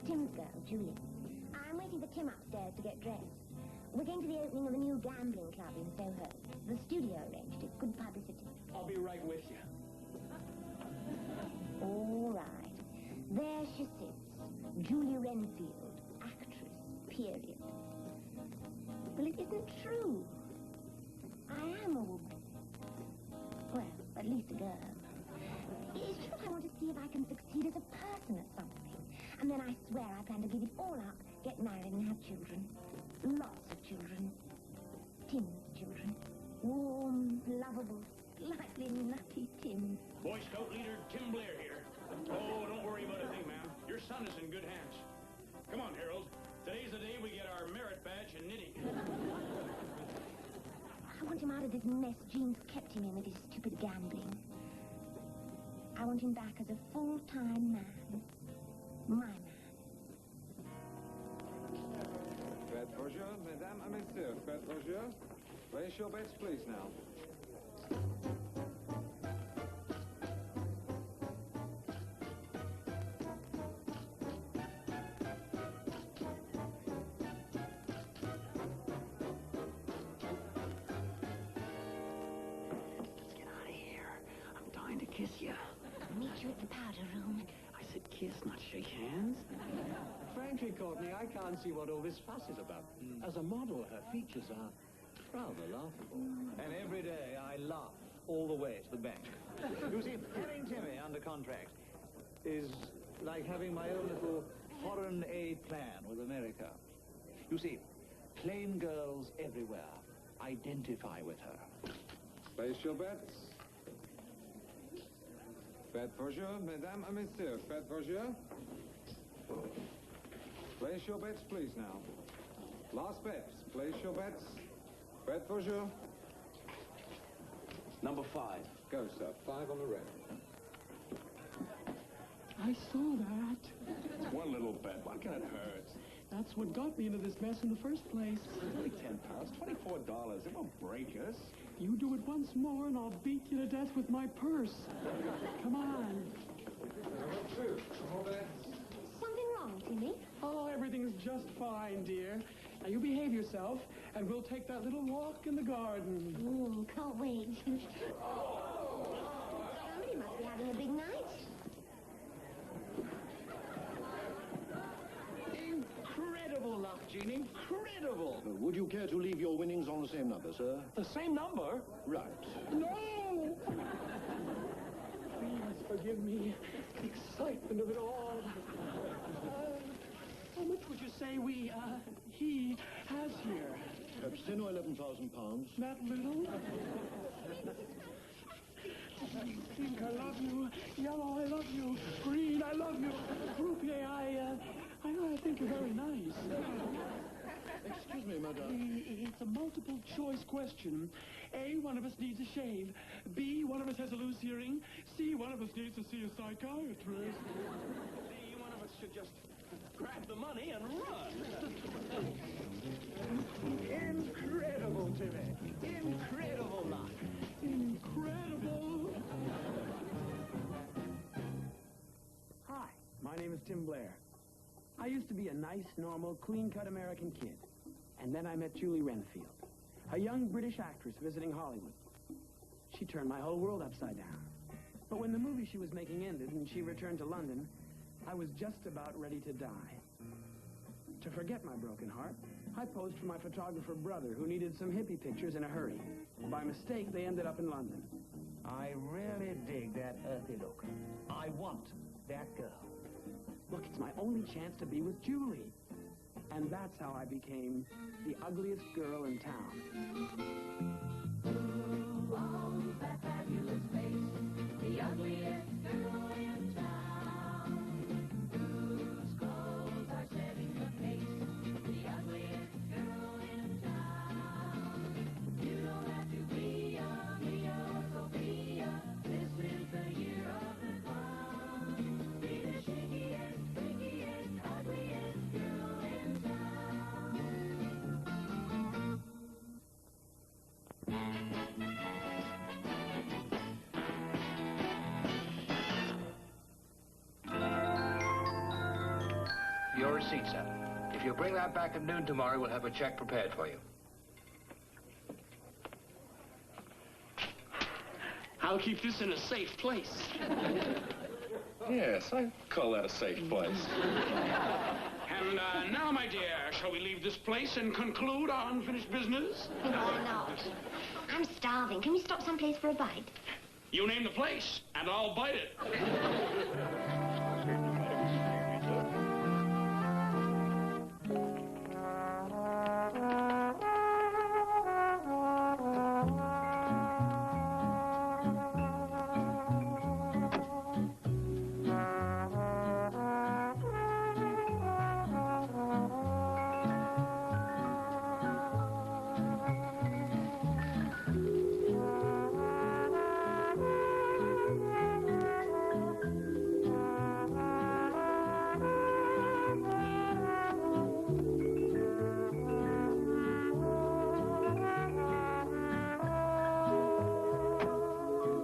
Tim's girl, Julie. I'm waiting for Tim upstairs to get dressed. We're going to the opening of a new gambling club in Soho. The studio arranged it. Good publicity. I'll be right with you. All right. There she sits. Julie Renfield, actress, period. Well, it isn't true. I am a woman. Well, at least a girl. It's just I want to see if I can succeed as a person at something. And then I swear I plan to give it all up, get married and have children. Lots of children. Tim's children. Warm, lovable, slightly nutty Tim. Boy Scout leader Tim Blair here. Oh, don't worry about a thing, ma'am. Your son is in good hands. Come on, Harold. Today's the day we get our merit badge in knitting. I want him out of this mess Gene's kept him in with his stupid gambling. I want him back as a full-time man. My man. Faites vos jeux, mesdames et messieurs. Faites vos jeux. Place your bets, please, now. Kiss you. Meet you at the powder room. I said kiss, not shake hands. Frankly, Courtney, I can't see what all this fuss is about. As a model, her features are rather laughable. And every day I laugh all the way to the bank. You see, having Timmie under contract is like having my own little foreign aid plan with America. You see, plain girls everywhere identify with her. Place your bets. Faites vos jeux, mesdames et messieurs. Faites vos jeux. Place your bets, please, now. Last bets. Place your bets. Faites vos jeux. Number 5. Go, sir. 5 on the red. I saw that. It's one little bet. What can it hurt? That's what got me into this mess in the first place. It's only 10 pounds, $24. It won't break us. You do it once more and I'll beat you to death with my purse. Come on. Something wrong, Timmy? Oh, everything's just fine, dear. Now you behave yourself and we'll take that little walk in the garden. Can't wait. Somebody must be having a big night. Incredible luck, Jeannie. Incredible. Would you care to leave your winnings on the same number, sir? The same number? Right. No! Please forgive me. The excitement of it all. How much would you say he has here? Perhaps 10 or 11,000 pounds. That little? Pink, I love you. Yellow, I love you. Green, I love you. Croupier, I think you're very nice. Excuse me, madame. It's a multiple choice question. A, one of us needs a shave. B, one of us has a loose hearing. C, one of us needs to see a psychiatrist. D, one of us should just grab the money and run. Incredible, Timmie. Incredible luck. Incredible. Hi, my name is Tim Blair. I used to be a nice, normal, clean-cut American kid. And then I met Julie Renfield, a young British actress visiting Hollywood. She turned my whole world upside down. But when the movie she was making ended and she returned to London, I was just about ready to die. To forget my broken heart, I posed for my photographer brother who needed some hippie pictures in a hurry. By mistake, they ended up in London. I really dig that earthy look. I want that girl. Look, it's my only chance to be with Julie. And that's how I became the ugliest girl in town. Who owns that fabulous face? The ugliest girl in town. Whose clothes are setting the pace? The ugliest girl in town. You don't have to be a Mia or Sophia. This is the year of the clown. Be the shakiest, freakiest, ugliest girl in town. Your receipt, sir. If you bring that back at noon tomorrow, we'll have a check prepared for you. I'll keep this in a safe place. Yes, I call that a safe place. And now, my dear, shall we leave this place and conclude our unfinished business? Why not? I'm starving. Can we stop someplace for a bite? You name the place, and I'll bite it.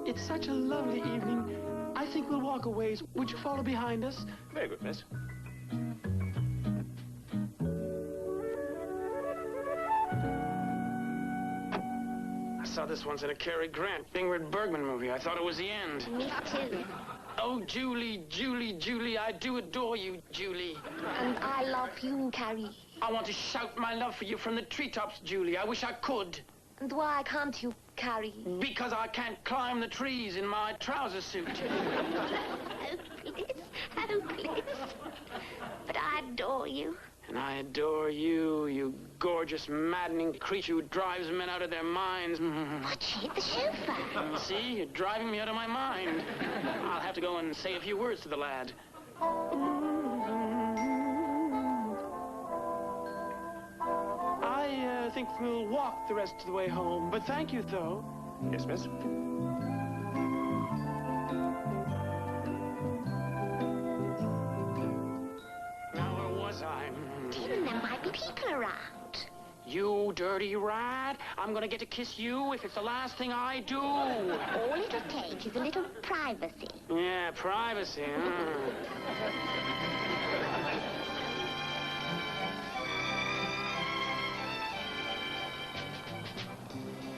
It's such a lovely evening. I think we'll walk a ways. Would you follow behind us? Very good, miss. I saw this once in a Cary Grant, Ingrid Bergman movie. I thought it was the end. Me too. Oh, Julie, Julie, Julie, I do adore you, Julie. And I love you, Carrie. I want to shout my love for you from the treetops, Julie. I wish I could. And why can't you, Carrie? Because I can't climb the trees in my trouser suit. Hopeless. But I adore you. And I adore you, you gorgeous, maddening creature who drives men out of their minds. Watch, she hit the chauffeur. See, you're driving me out of my mind. I'll have to go and say a few words to the lad. I think we'll walk the rest of the way home, but thank you, though. Yes, miss. Now, where was I? Tim, there might be people around. You dirty rat. I'm gonna get to kiss you if it's the last thing I do. All it'll take is a little privacy. Yeah, privacy.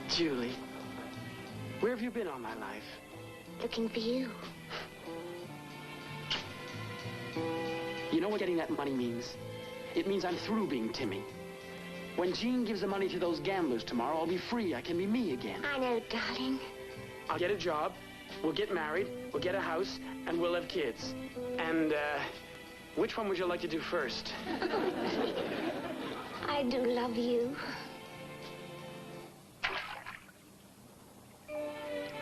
Julie, where have you been all my life? Looking for you. You know what getting that money means? It means I'm through being Timmie. When Jean gives the money to those gamblers tomorrow, I'll be free. I can be me again. I know, darling. I'll get a job, we'll get married, we'll get a house, and we'll have kids. And, which one would you like to do first? I do love you.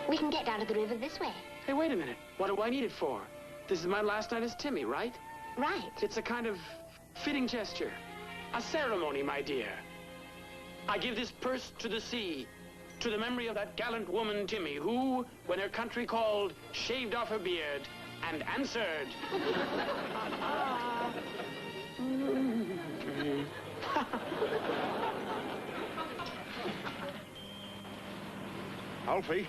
We can get down to the river this way. Hey, wait a minute. What do I need it for? This is my last night as Timmie, right? Right. It's a kind of fitting gesture. A ceremony, my dear. I give this purse to the sea, to the memory of that gallant woman, Timmie, who, when her country called, shaved off her beard and answered. Alfie?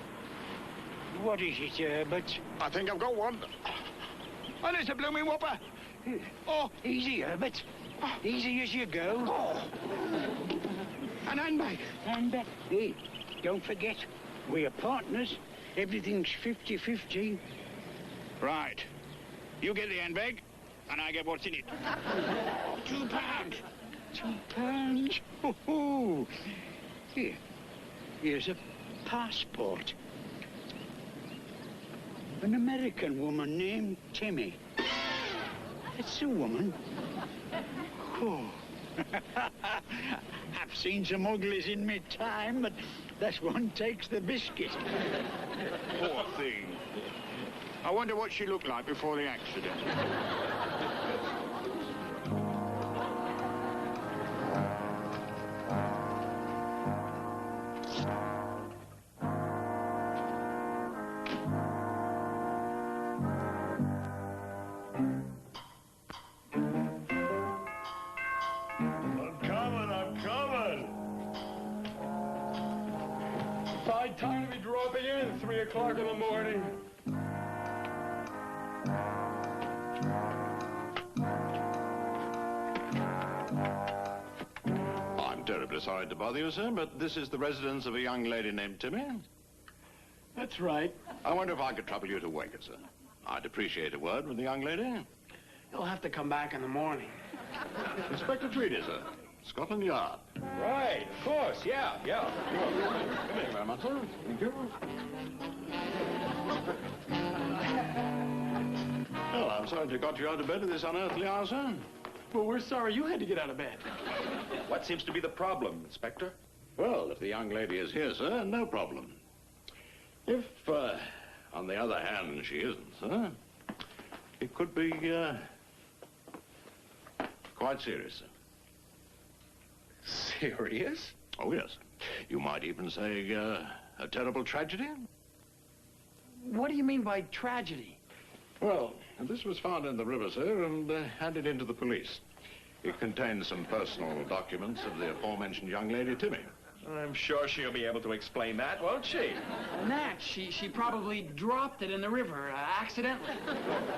What is it, Herbert? I think I've got one. And it's a blooming whopper. Oh. Easy, Herbert. Easy as you go. Oh. An handbag. Handbag. Hey, don't forget, we're partners. Everything's 50-50. Right. You get the handbag, and I get what's in it. £2. £2? Oh, here. Here's a passport. An American woman named Timmie. It's a woman. Oh. I've seen some uglies in my time, but this one takes the biscuit. Poor thing. I wonder what she looked like before the accident. I'm coming. Fine time to be dropping in, 3 o'clock in the morning. Terribly sorry to bother you, sir, but this is the residence of a young lady named Timmie. That's right. I wonder if I could trouble you to wake her, sir. I'd appreciate a word with the young lady. You'll have to come back in the morning. Inspector Tweedy, sir. Scotland Yard. Right, of course, yeah. Thank you very much, sir. Thank you. Well, I'm sorry to got you out of bed at this unearthly hour, sir. Well, we're sorry you had to get out of bed. What seems to be the problem, Inspector? Well, if the young lady is here, sir, no problem. If, on the other hand, she isn't, sir, it could be, quite serious, sir. Serious? Oh, yes. You might even say, a terrible tragedy. What do you mean by tragedy? Well, this was found in the river, sir, and handed in to the police. It contains some personal documents of the aforementioned young lady, Timmie. I'm sure she'll be able to explain that, won't she? Nat, she probably dropped it in the river, accidentally.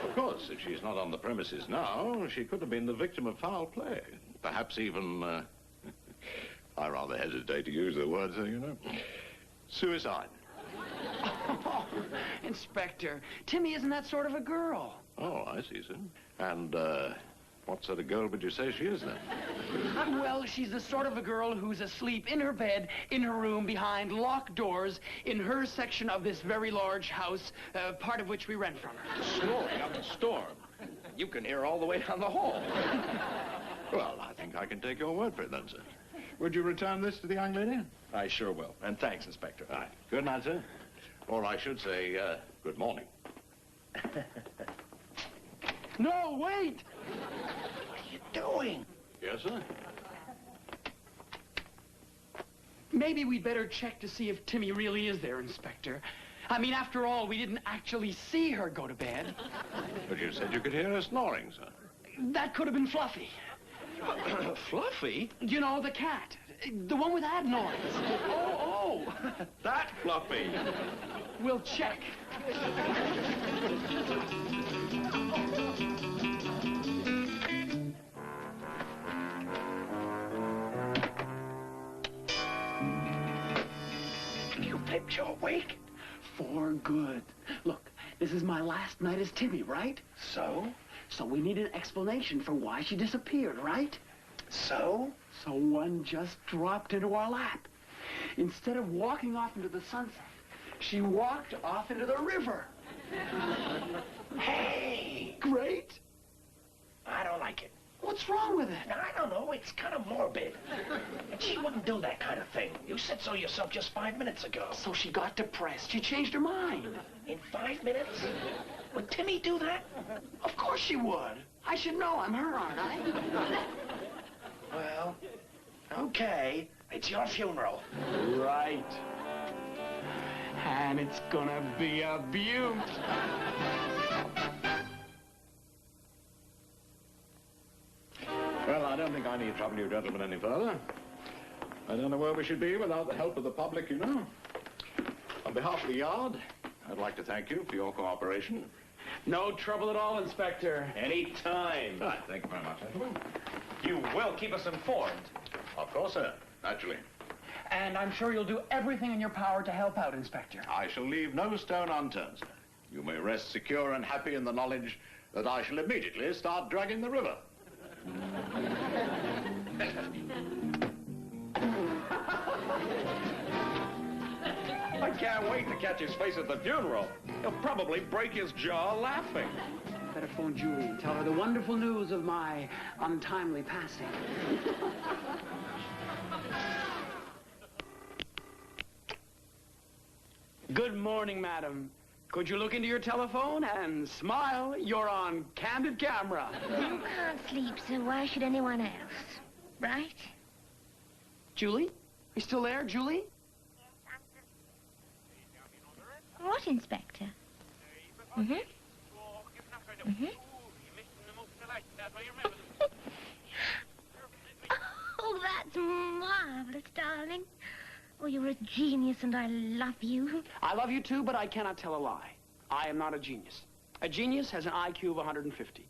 Of course, if she's not on the premises now, she could have been the victim of foul play. Perhaps even, I rather hesitate to use the word, sir, you know. Suicide. Oh, Inspector, Timmie isn't that sort of a girl. Oh, I see, sir. And, what sort of girl would you say she is, then? Well, she's the sort of a girl who's asleep in her bed, in her room, behind locked doors, in her section of this very large house, part of which we rent from her. Snoring up a storm. You can hear all the way down the hall. Well, I think I can take your word for it, then, sir. Would you return this to the young lady? I sure will. And thanks, Inspector. All right. Good night, sir. Or I should say, good morning. No, wait! What are you doing? Yes, sir? Maybe we'd better check to see if Timmie really is there, Inspector. I mean, after all, we didn't actually see her go to bed. But you said you could hear her snoring, sir. That could have been Fluffy. Fluffy? You know, the cat. The one with adenoids. Oh, that Fluffy. We'll check. You picked your wake? For good. Look, this is my last night as Timmie, right? So? So we need an explanation for why she disappeared, right? So? So one just dropped into our lap. Instead of walking off into the sunset, she walked off into the river. Hey! Great? I don't like it. What's wrong with it? I don't know. It's kind of morbid. And she wouldn't do that kind of thing. You said so yourself just 5 minutes ago. So she got depressed. She changed her mind. In 5 minutes? Would Timmie do that? Of course she would. I should know. I'm her, aren't I? Well, okay. It's your funeral. Right. And it's gonna be a beaut. Well, I don't think I need trouble you gentlemen any further. I don't know where we should be without the help of the public, you know. On behalf of the yard, I'd like to thank you for your cooperation. No trouble at all, Inspector. Any time. Right, thank you very much, gentlemen. You will keep us informed. Of course, sir. Naturally. And I'm sure you'll do everything in your power to help out, Inspector. I shall leave no stone unturned, sir. You may rest secure and happy in the knowledge that I shall immediately start dragging the river. I can't wait to catch his face at the funeral. He'll probably break his jaw laughing. Better phone Julie and tell her the wonderful news of my untimely passing. Good morning, madam. Could you look into your telephone and smile? You're on candid camera. You can't sleep, so why should anyone else? Right? Julie? You still there, Julie? What, Inspector? Mm-hmm. Mm-hmm. Oh, that's marvelous, darling. Oh, you're a genius, and I love you. I love you too, but I cannot tell a lie. I am not a genius. A genius has an IQ of 150.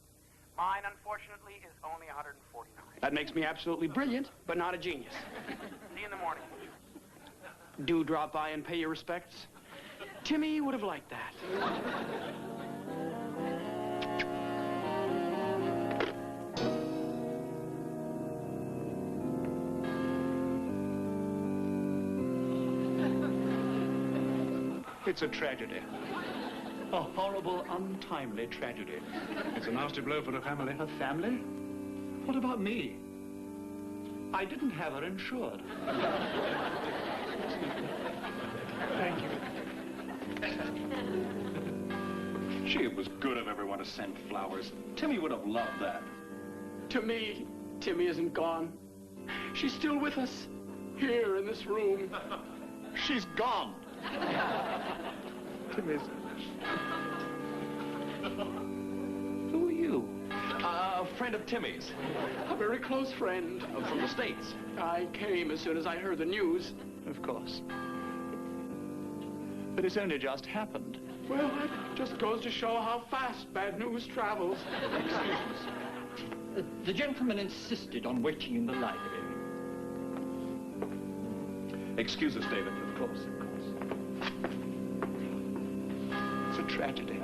Mine, unfortunately, is only 149. That makes me absolutely brilliant, but not a genius. See you in the morning. Do drop by and pay your respects. Timmie would have liked that. It's a tragedy. A horrible, untimely tragedy. It's a nasty blow for the family. Her family? What about me? I didn't have her insured. Thank you. Gee, it was good of everyone to send flowers. Timmie would have loved that. To me, Timmie isn't gone. She's still with us, here in this room. She's gone. Timmie's... Who are you? A friend of Timmie's. A very close friend. From the States. I came as soon as I heard the news. Of course. But it's only just happened. Well, that just goes to show how fast bad news travels. The gentleman insisted on waiting in the library. Excuse us, David. Of course, of course. It's a tragedy.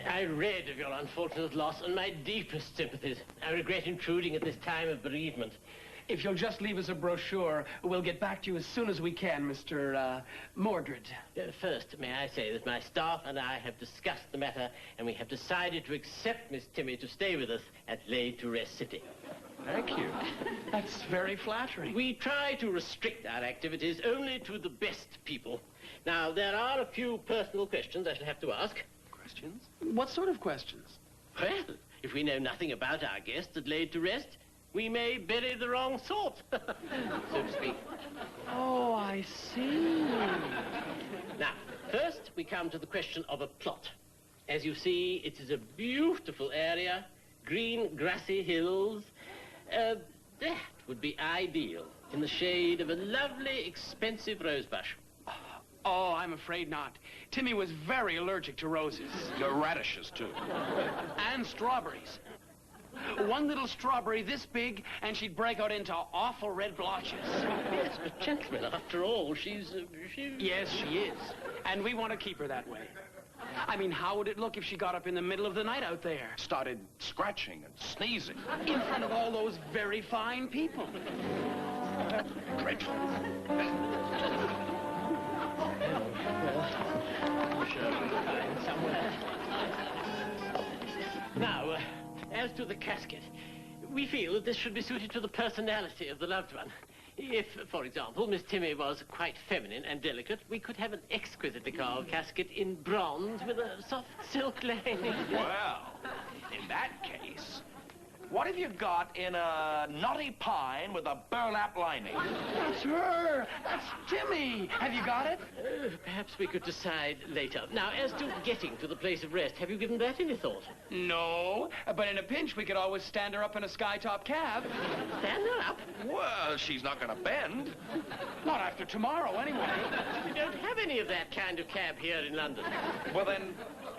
I read of your unfortunate loss, and my deepest sympathies. I regret intruding at this time of bereavement. If you'll just leave us a brochure, we'll get back to you as soon as we can, Mr. Mordred. First, may I say that my staff and I have discussed the matter, and we have decided to accept Miss Timmie to stay with us at Laid-to-Rest City. Thank you. That's very flattering. We try to restrict our activities only to the best people. Now, there are a few personal questions I shall have to ask. Questions? What sort of questions? Well, if we know nothing about our guests at Laid-to-Rest, we may bury the wrong sort, so to speak. Oh, I see. Now, first we come to the question of a plot. As you see, it is a beautiful area, green, grassy hills. That would be ideal in the shade of a lovely, expensive rosebush. Oh, I'm afraid not. Timmie was very allergic to roses. Your radishes, too. And strawberries. One little strawberry this big, and she'd break out into awful red blotches. Yes, but gentlemen, after all, she's... Yes, she is. And we want to keep her that way. I mean, how would it look if she got up in the middle of the night out there? Started scratching and sneezing. In front of all those very fine people. Dreadful. Now, as to the casket, we feel that this should be suited to the personality of the loved one. If, for example, Miss Timmie was quite feminine and delicate, we could have an exquisitely carved casket in bronze with a soft silk lining. Well, in that case, what have you got in a knotty pine with a burlap lining? That's her! That's Timmie! Have you got it? Perhaps we could decide later. Now, as to getting to the place of rest, have you given that any thought? No, but in a pinch, we could always stand her up in a skytop cab. Stand her up? Well, she's not going to bend. Not after tomorrow, anyway. We don't have any of that kind of cab here in London. Well, then,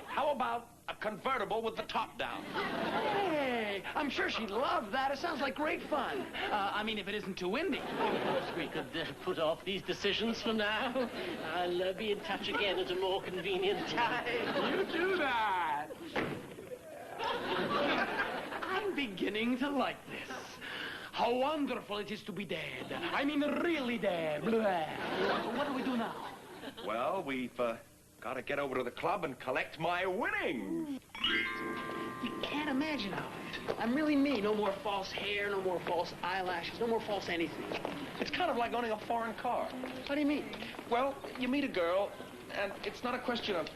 how about a convertible with the top down? Hey, I'm sure she'd love that. It sounds like great fun. I mean, if it isn't too windy. Of course, we could put off these decisions for now. I'll be in touch again at a more convenient time. You do that. I'm beginning to like this. How wonderful it is to be dead. I mean, really dead. Blah. What do we do now? Well, we've got to get over to the club and collect my winnings. You can't imagine how I'm really me. No more false hair, no more false eyelashes, no more false anything. It's kind of like owning a foreign car. What do you mean? Well, you meet a girl, and it's not a question of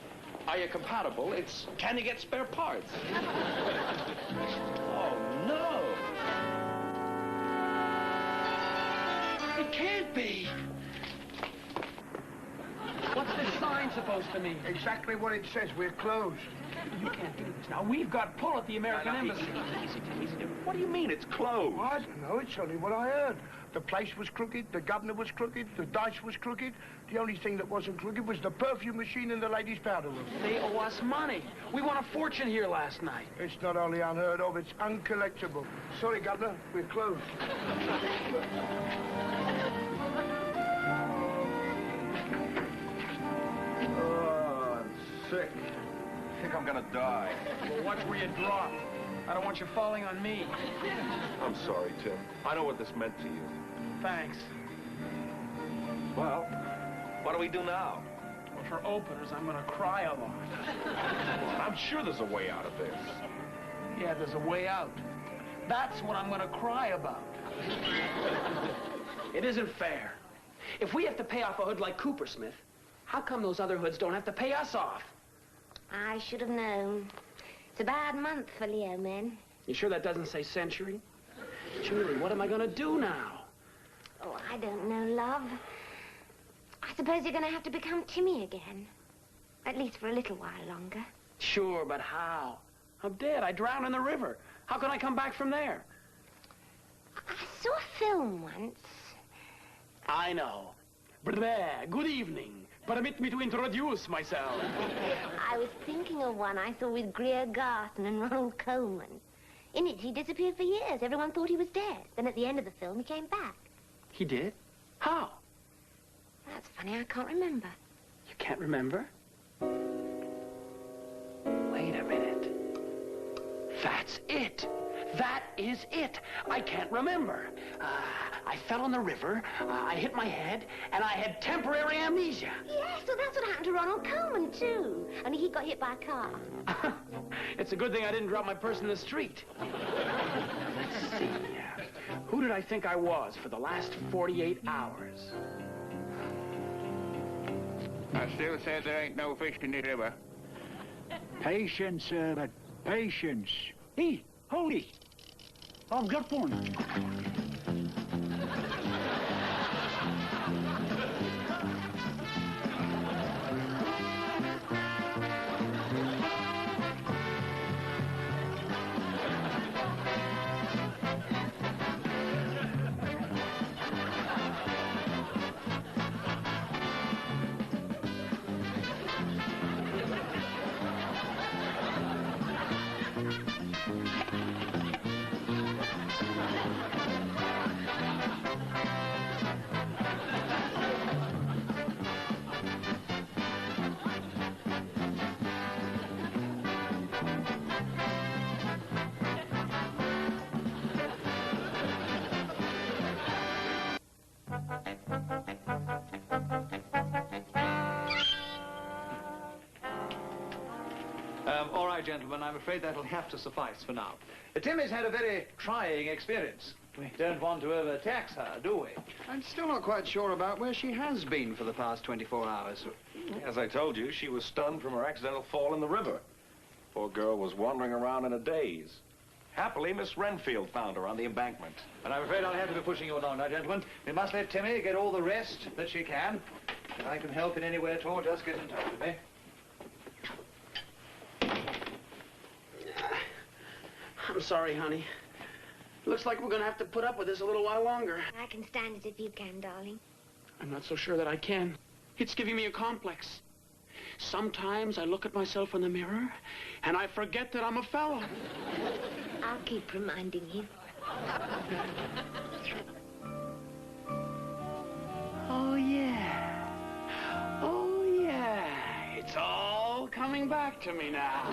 are you compatible, it's can you get spare parts? Oh, no. It can't be. What's this sign sign supposed to mean? Exactly what it says. We're closed. You can't do this. Now, we've got pull at the American Embassy. Easy, Tim, easy, Tim. What do you mean it's closed? What? No, it's only what I heard. The place was crooked, the governor was crooked, the dice was crooked. The only thing that wasn't crooked was the perfume machine in the ladies' powder room. They owe us money. We won a fortune here last night. It's not only unheard of, it's uncollectible. Sorry, governor, we're closed. Oh, I'm sick. I think I'm gonna die. Well, watch where you drop. I don't want you falling on me. I'm sorry, Tim. I know what this meant to you. Thanks. Well, what do we do now? Well, for openers, I'm gonna cry a lot. I'm sure there's a way out of this. Yeah, there's a way out. That's what I'm gonna cry about. It isn't fair. If we have to pay off a hood like Coopersmith, how come those other hoods don't have to pay us off? I should have known. It's a bad month for Leo men. You sure that doesn't say century? Julie, what am I gonna do now? Oh, I don't know, love. I suppose you're gonna have to become Timmie again. At least for a little while longer. Sure, but how? I'm dead. I drowned in the river. How can I come back from there? I saw a film once. I know. Bleh, good evening. Permit me to introduce myself. I was thinking of one I saw with Greer Garson and Ronald Colman. In it, he disappeared for years. Everyone thought he was dead. Then at the end of the film, he came back. He did? How? That's funny, I can't remember. You can't remember? Wait a minute. That's it. That is it. I can't remember. I fell in the river, I hit my head, and I had temporary amnesia. Yes, so that's what happened to Ronald Colman, too. Only he got hit by a car. It's a good thing I didn't drop my purse in the street. Let's see. Who did I think I was for the last 48 hours? I still say there ain't no fish in the river. Patience, sir, patience. Hey, holy! I've got one. All right, gentlemen, I'm afraid that'll have to suffice for now. Timmie's had a very trying experience. We don't want to overtax her, do we? I'm still not quite sure about where she has been for the past 24 hours. As I told you, she was stunned from her accidental fall in the river. Poor girl was wandering around in a daze. Happily, Miss Renfield found her on the embankment. And I'm afraid I'll have to be pushing you along now, gentlemen. We must let Timmie get all the rest that she can. If I can help in any way at all, just get in touch with me. I'm sorry, honey. Looks like we're gonna have to put up with this a little while longer. I can stand it if you can, darling. I'm not so sure that I can. It's giving me a complex. Sometimes I look at myself in the mirror, and I forget that I'm a fella. I'll keep reminding you. Oh, yeah. Oh, yeah. It's all coming back to me now.